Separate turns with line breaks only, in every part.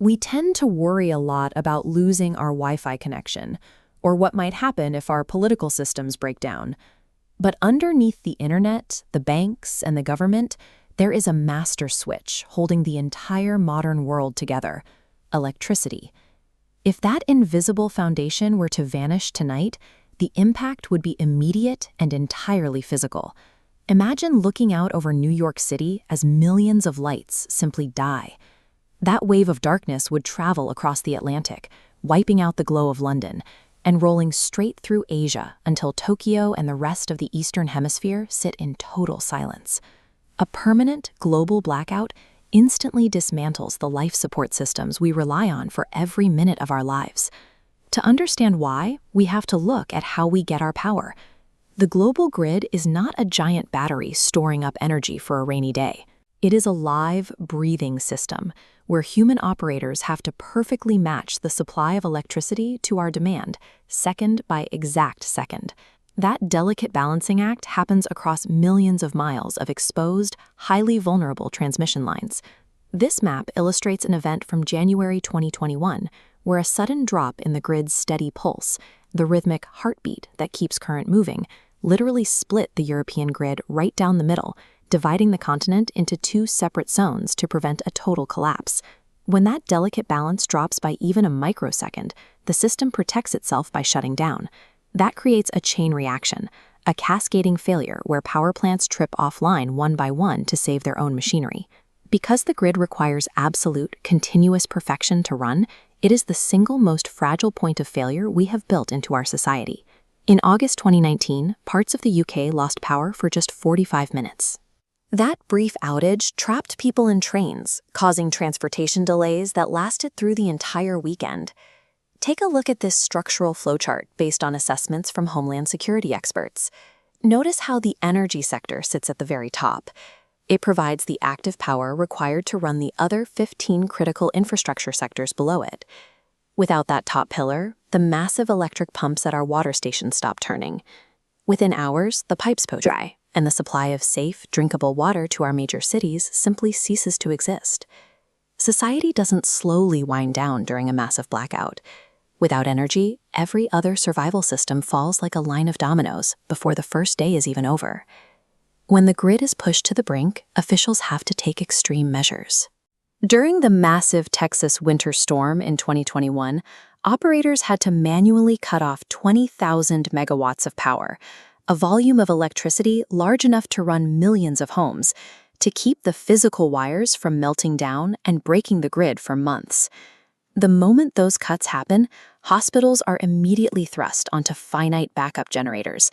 We tend to worry a lot about losing our Wi-Fi connection, or what might happen if our political systems break down. But underneath the internet, the banks, and the government, there is a master switch holding the entire modern world together: electricity. If that invisible foundation were to vanish tonight, the impact would be immediate and entirely physical. Imagine looking out over New York City as millions of lights simply die. That wave of darkness would travel across the Atlantic, wiping out the glow of London, and rolling straight through Asia until Tokyo and the rest of the Eastern Hemisphere sit in total silence. A permanent global blackout instantly dismantles the life support systems we rely on for every minute of our lives. To understand why, we have to look at how we get our power. The global grid is not a giant battery storing up energy for a rainy day. It is a live, breathing system where human operators have to perfectly match the supply of electricity to our demand, second by exact second. That delicate balancing act happens across millions of miles of exposed, highly vulnerable transmission lines. This map illustrates an event from January 2021, where a sudden drop in the grid's steady pulse, the rhythmic heartbeat that keeps current moving, literally split the European grid right down the middle, dividing the continent into two separate zones to prevent a total collapse. When that delicate balance drops by even a microsecond, the system protects itself by shutting down. That creates a chain reaction, a cascading failure where power plants trip offline one by one to save their own machinery. Because the grid requires absolute, continuous perfection to run, it is the single most fragile point of failure we have built into our society. In August 2019, parts of the UK lost power for just 45 minutes. That brief outage trapped people in trains, causing transportation delays that lasted through the entire weekend. Take a look at this structural flowchart based on assessments from Homeland Security experts. Notice how the energy sector sits at the very top. It provides the active power required to run the other 15 critical infrastructure sectors below it. Without that top pillar, the massive electric pumps at our water stations stop turning. Within hours, the pipes go dry, and the supply of safe, drinkable water to our major cities simply ceases to exist. Society doesn't slowly wind down during a massive blackout. Without energy, every other survival system falls like a line of dominoes before the first day is even over. When the grid is pushed to the brink, officials have to take extreme measures. During the massive Texas winter storm in 2021, operators had to manually cut off 20,000 megawatts of power, a volume of electricity large enough to run millions of homes, to keep the physical wires from melting down and breaking the grid for months. The moment those cuts happen, hospitals are immediately thrust onto finite backup generators.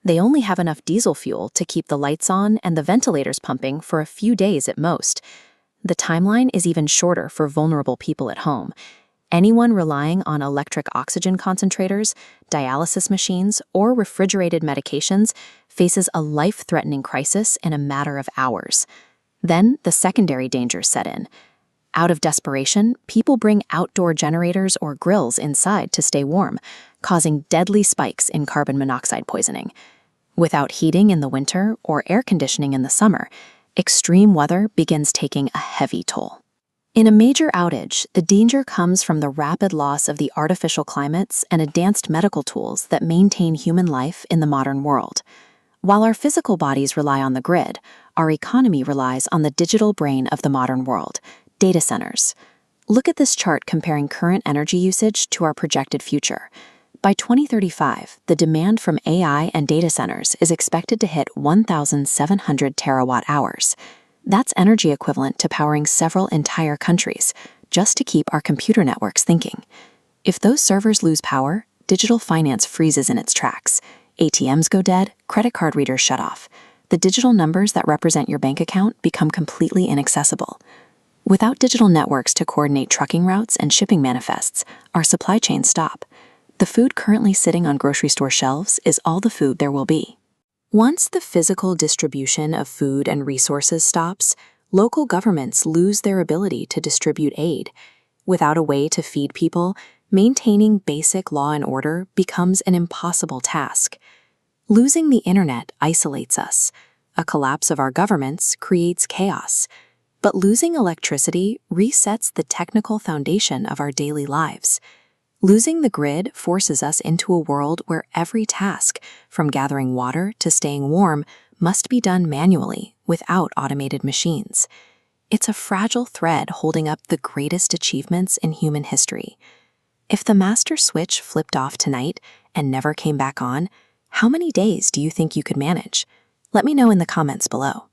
They only have enough diesel fuel to keep the lights on and the ventilators pumping for a few days at most. The timeline is even shorter for vulnerable people at home. Anyone relying on electric oxygen concentrators, dialysis machines, or refrigerated medications faces a life-threatening crisis in a matter of hours. Then the secondary dangers set in. Out of desperation, people bring outdoor generators or grills inside to stay warm, causing deadly spikes in carbon monoxide poisoning. Without heating in the winter or air conditioning in the summer, extreme weather begins taking a heavy toll. In a major outage, the danger comes from the rapid loss of the artificial climates and advanced medical tools that maintain human life in the modern world. While our physical bodies rely on the grid, our economy relies on the digital brain of the modern world, data centers. Look at this chart comparing current energy usage to our projected future. By 2035, the demand from AI and data centers is expected to hit 1,700 terawatt hours. That's energy equivalent to powering several entire countries, just to keep our computer networks thinking. If those servers lose power, digital finance freezes in its tracks. ATMs go dead, credit card readers shut off. The digital numbers that represent your bank account become completely inaccessible. Without digital networks to coordinate trucking routes and shipping manifests, our supply chains stop. The food currently sitting on grocery store shelves is all the food there will be. Once the physical distribution of food and resources stops, local governments lose their ability to distribute aid. Without a way to feed people, maintaining basic law and order becomes an impossible task. Losing the internet isolates us. A collapse of our governments creates chaos.
But losing electricity resets the technical foundation of our daily lives. Losing the grid forces us into a world where every task, from gathering water to staying warm, must be done manually, without automated machines. It's a fragile thread holding up the greatest achievements in human history. If the master switch flipped off tonight and never came back on, how many days do you think you could manage? Let me know in the comments below.